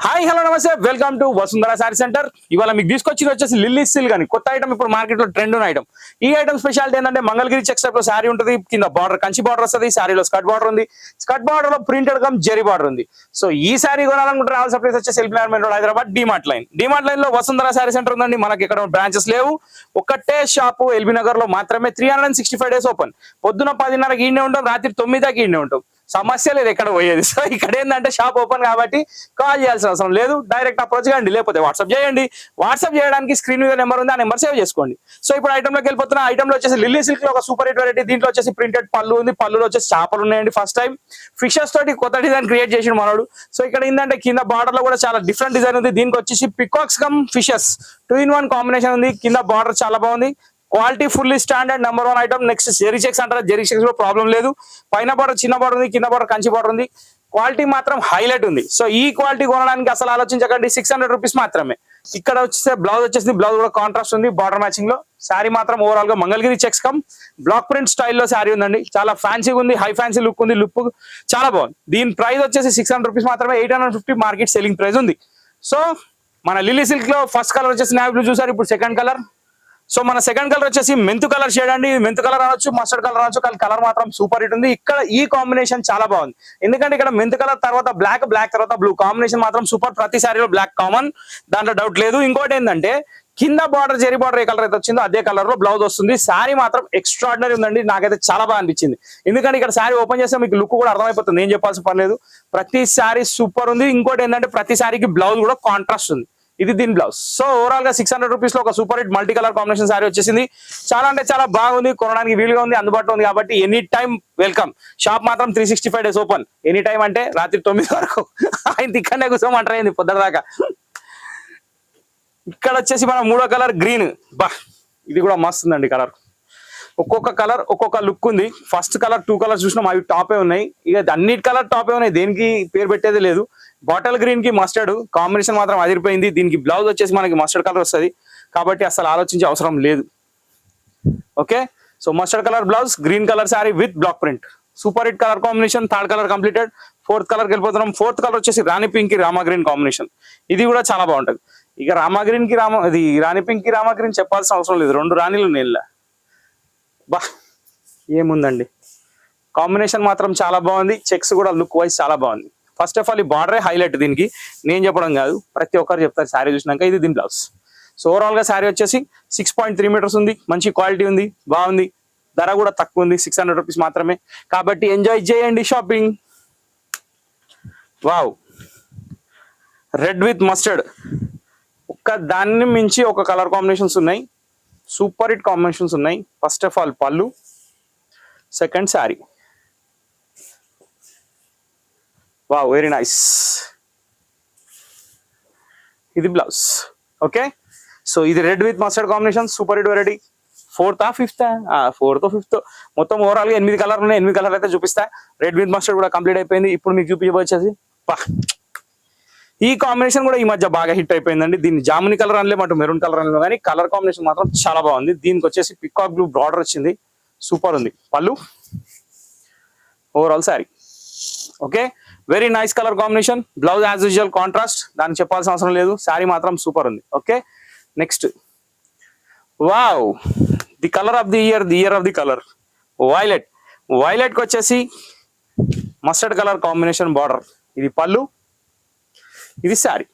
Hi hello నమస్తే welcome to Vasundhara sorry centre. ఇవాళ మీకు తీసుకొచ్చి వచ్చేసి లిల్లీ సిల్క్ అని కొత్త ఐటమ్, ఇప్పుడు మార్కెట్ లో ట్రెండ్ ఉన్న ఐటమ్. ఈ ఐటమ్ స్పెషాలిటీ ఏంటంటే మంగళగిరి చెక్స్ టైప్ లో శారీ ఉంటుంది, కింద బార్డర్ కంచి బార్డర్ వస్తుంది, శారీలో స్కర్ట్ బార్డర్ ఉంది, స్కర్ట్ బార్డర్ లో ప్రింటెడ్ కమ్ జెరీ బార్డర్ ఉంది. సో ఈ శారీ కొనాలనుకుంటే రావాల్సిన ప్లేస్ వచ్చేసి సెల్ఫ్ హైదరాబాద్ డిమార్ట్ లైన్ లో వసుంధర సారీ సెంటర్ ఉందండి. మనకి ఇక్కడ బ్రాంచెస్ లేవు, ఒక్కటే షాపు ఎల్బీ నగర్ లో మాత్రమే. 365 days ఓపెన్. పొద్దున 10:30కి ఈడనే ఉంటాం, రాత్రి 9 దాకా ఈడనే ఉంటాం. సమస్య లేదు ఎక్కడ పోయేది. సో ఇక్కడ ఏంటంటే షాప్ ఓపెన్ కాబట్టి కాల్ చేయాల్సిన అవసరం లేదు, డైరెక్ట్ అప్రోచ్ చేయండి, లేకపోతే వాట్సాప్ చేయండి. వాట్సాప్ చేయడానికి స్క్రీన్ మీద నెంబర్ ఉంది, ఆ నెంబర్ సేవ్ చేసుకోండి. సో ఇప్పుడు ఐటమ్ లోకి వెళ్ళిపోతున్నా. ఐటమ్ లో వచ్చేసి లిల్లీ సిల్క్ లో ఒక సూపర్ హిట్ వెరైటీ. దీంట్లో వచ్చేసి ప్రింటెడ్ పళ్ళు ఉంది, పళ్ళులో వచ్చేసి చేపలు ఉన్నాయండి. ఫస్ట్ టైం ఫిషెస్ తోటి కొత్త డిజైన్ క్రియేట్ చేసిన మనోడు. సో ఇక్కడ ఏంటంటే కింద బార్డర్ లో కూడా చాలా డిఫరెంట్ డిజైన్ ఉంది. దీనికి వచ్చేసి peacocks come fishes 2-in-1 combination ఉంది. కింద బార్డర్ చాలా బాగుంది, quality fully standard number 1 item. Next zari checks అంటారా, జెరీ చెక్స్ లో ప్రాబ్లం లేదు. పైన బార్డర్ చిన్న బార్డర్ ఉంది, కింద బార్డర్ కంచి బార్డర్ ఉంది. క్వాలిటీ మాత్రం హైలైట్ ఉంది. సో ఈ క్వాలిటీ కొనడానికి అసలు ఆలోచించకండి, 600 రూపీస్ మాత్రమే. ఇక్కడ వచ్చేసి బ్లౌజ్ వచ్చేసి బ్లౌజ్ కూడా కాంట్రాస్ట్ ఉంది, బార్డర్ మ్యాచింగ్ లో. శారీ మాత్రం ఓవరాల్ గా Mangalagiri checks come black print స్టైల్లో శారీ ఉందండి. చాలా ఫ్యాన్సీగా ఉంది, హై ఫ్యాన్సీ లుక్ ఉంది, లుక్ చాలా బాగుంది. దీని ప్రైస్ వచ్చేసి 600 రూపీస్ మాత్రమే. 850 మార్కెట్ సెల్లింగ్ ప్రైస్ ఉంది. సో మన లిల్లీ సిల్క్ లో ఫస్ట్ కలర్ వచ్చేసి నావీ బ్లూ చూసారు, ఇప్పుడు సెకండ్ కలర్. సో మన సెకండ్ కలర్ వచ్చేసి మెంతు కలర్ షేడ్ అండి. మెంతు కలర్ అనొచ్చు, మస్టర్డ్ కలర్ అనొచ్చు, కానీ కలర్ మాత్రం సూపర్ హిట్ ఉంది. ఇక్కడ ఈ కాంబినేషన్ చాలా బాగుంది, ఎందుకంటే ఇక్కడ మెంతు కలర్ తర్వాత బ్లాక్, బ్లాక్ తర్వాత బ్లూ కాంబినేషన్ మాత్రం సూపర్. ప్రతి సారీలో బ్లాక్ కామన్, దాంట్లో డౌట్ లేదు. ఇంకోటి ఏంటంటే కింద బార్డర్ జెరీ బార్డర్ ఏ కలర్ అయితే వచ్చిందో అదే కలర్ లో బ్లౌజ్ వస్తుంది. శారీ మాత్రం ఎక్స్ట్రాడినరీ ఉందండి, నాకైతే చాలా బాగా అనిపించింది. ఎందుకంటే ఇక్కడ శారీ ఓపెన్ చేస్తే మీకు లుక్ కూడా అర్థమైపోతుంది, ఏం చెప్పాల్సిన పని లేదు. ప్రతి శారీ సూపర్ ఉంది. ఇంకోటి ఏంటంటే ప్రతి శారీకి బ్లౌజ్ కూడా కాంట్రాస్ట్ ఉంది. ఇది దీని బ్లౌజ్. సో ఓవరాల్ గా 600 రూపీస్ లో ఒక super hit multi colour combination sari వచ్చేసింది. చాలా అంటే చాలా బాగుంది, కొనడానికి వీలుగా ఉంది, అందుబాటులో ఉంది. కాబట్టి ఎనీ టైం వెల్కమ్. షాప్ మాత్రం 365 days ఓపెన్. ఎనీ టైం అంటే రాత్రి 9 వరకు. ఆయన ఇక్కడనే కూర్చోమంటారు అయింది పొద్దుదాకా. ఇక్కడ వచ్చేసి మన మూడో కలర్ గ్రీన్. బా ఇది కూడా మస్తు ఉందండి కలర్. ఒక్కొక్క కలర్ ఒక్కొక్క లుక్ ఉంది. ఫస్ట్ కలర్ 2 కలర్స్ చూసినాం, అవి టాపే ఉన్నాయి. ఇక అన్నిటి కలర్ టాపే ఉన్నాయి, దేనికి పేరు పెట్టేది లేదు. బాటిల్ గ్రీన్ కి మస్టర్డ్ కాంబినేషన్ మాత్రం అదిరిపోయింది. దీనికి బ్లౌజ్ వచ్చేసి మనకి మస్టర్డ్ కలర్ వస్తుంది, కాబట్టి అసలు ఆలోచించే అవసరం లేదు. Okay, so mustard colour blouse, green colour sari with black print, super hit colour combination. Third colour completed. Fourth కలర్కి వెళ్ళిపోతున్నాం. ఫోర్త్ కలర్ వచ్చేసి రాణి పింక్ కి రామా గ్రీన్ కాంబినేషన్. ఇది కూడా చాలా బాగుంటది. ఇక రామా గ్రీన్ కి రాణి పింక్ కి రామా గ్రీన్ చెప్పాల్సిన అవసరం లేదు, 2 రాణిలు నీళ్ళ. బా ఏముందండి, కాంబినేషన్ మాత్రం చాలా బాగుంది. చెక్స్ కూడా లుక్ వైజ్ చాలా బాగుంది. ఫస్ట్ ఆఫ్ ఆల్ ఈ బార్డరే హైలైట్. దీనికి నేను చెప్పడం కాదు, ప్రతి ఒక్కరు చెప్తారు శారీ చూసినాక. ఇది దీని బ్లౌజ్. సో ఓవరాల్ గా శారీ వచ్చేసి 6.3 మీటర్స్ ఉంది, మంచి క్వాలిటీ ఉంది, బాగుంది. ధర కూడా తక్కువ ఉంది, 600 రూపీస్ మాత్రమే. కాబట్టి ఎంజాయ్ చేయండి shopping. Wow, red with mustard, ఒక్క దాన్ని మించి ఒక కలర్ కాంబినేషన్స్ ఉన్నాయి, సూపర్ హిట్ కాంబినేషన్స్ ఉన్నాయి. ఫస్ట్ ఆఫ్ ఆల్ పళ్ళు, second sari. Wow, very nice. ఇది బ్లౌజ్. ఓకే, సో ఇది red with mustard combination, super hit variety. Fourth fifth మొత్తం ఓవరాల్ గా 8 కలర్ ఉన్నాయి. 8 కలర్ అయితే చూపిస్తా. రెడ్ విత్ మస్టర్డ్ కూడా కంప్లీట్ అయిపోయింది. ఇప్పుడు మీకు చూపించబోచ్చేసి ఈ కాంబినేషన్ కూడా ఈ మధ్య బాగా హిట్ అయిపోయిందండి. దీన్ని జాముని కలర్ అనలేమంటూ మెరూన్ కలర్ అనలేము, కానీ కలర్ కాంబినేషన్ మాత్రం చాలా బాగుంది. దీనికి వచ్చేసి పికాక్ బ్లూ బార్డర్ వచ్చింది, సూపర్ ఉంది. పళ్ళు, overall sari. Okay, very nice colour combination. Blouse as usual contrast, దానికి చెప్పాల్సిన అవసరం లేదు. శారీ మాత్రం సూపర్ ఉంది. Okay, next. Wow, the colour of the year of the colour violet. Violet కి వచ్చేసి మస్టర్డ్ కలర్ కాంబినేషన్ బార్డర్. ఇది పళ్ళు, ఇది శారీ.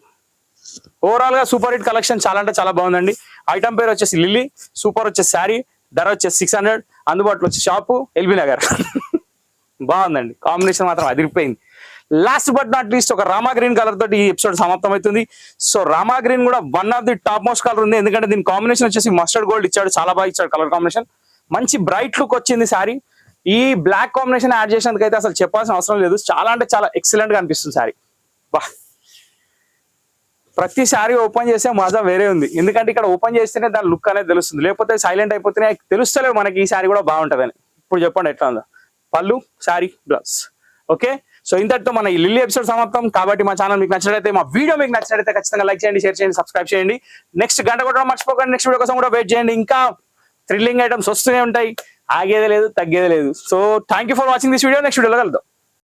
ఓవరాల్ గా సూపర్ హిట్ కలెక్షన్, చాలా అంటే చాలా బాగుందండి. ఐటమ్ పేరు వచ్చేసి లిల్లీ, సూపర్ వచ్చేసి శారీ, ధర వచ్చేసి 600. అందుబాటులో వచ్చే షాపు ఎల్బీ నగర్. బాగుందండి, కాంబినేషన్ మాత్రం అదిరిపోయింది. లాస్ట్ బట్ నాట్ లీస్ట్ ఒక రామా గ్రీన్ కలర్ తోటి ఈ ఎపిసోడ్ సమాప్తం అవుతుంది. సో రామా గ్రీన్ కూడా one of the top most colour ఉంది, ఎందుకంటే దీని కాంబినేషన్ వచ్చేసి మస్టర్డ్ గోల్డ్ ఇచ్చాడు, చాలా బాగా ఇచ్చాడు కలర్ కాంబినేషన్. మంచి బ్రైట్ లుక్ వచ్చింది శారీ. ఈ బ్లాక్ కాంబినేషన్ యాడ్ చేసినందుకు అయితే అసలు చెప్పాల్సిన అవసరం లేదు. చాలా అంటే చాలా ఎక్సలెంట్ గా అనిపిస్తుంది శారీ. బా, ప్రతి శారీ ఓపెన్ చేస్తే మజా వేరే ఉంది, ఎందుకంటే ఇక్కడ ఓపెన్ చేస్తేనే దాని లుక్ అనేది తెలుస్తుంది, లేకపోతే సైలెంట్ అయిపోతేనే తెలుస్తలేవు మనకి ఈ శారీ కూడా బాగుంటుందని. ఇప్పుడు చెప్పండి ఎట్లా ఉందో. పళ్ళు, శారీ, బ్లౌజ్. ఓకే, సో ఇంతటితో మన ఈ లిల్లీ ఎపిసోడ్ సమాప్తం. కాబట్టి మా ఛానల్ మీకు నచ్చినట్లయితే, మా వీడియో మీకు నచ్చినట్లయితే ఖచ్చితంగా లైక్ చేయండి, షేర్ చేయండి, సబ్స్క్రైబ్ చేయండి. నెక్స్ట్ గంట కొట్టడం మర్చిపోకండి. నెక్స్ట్ వీడియో కోసం కూడా వెయిట్ చేయండి. ఇంకా థ్రిల్లింగ్ ఐటమ్స్ వస్తూనే ఉంటాయి, ఆగేదే లేదు, తగ్గేదే లేదు. So thank you for watching this video. Next వీడియోలో కలుద్దాం.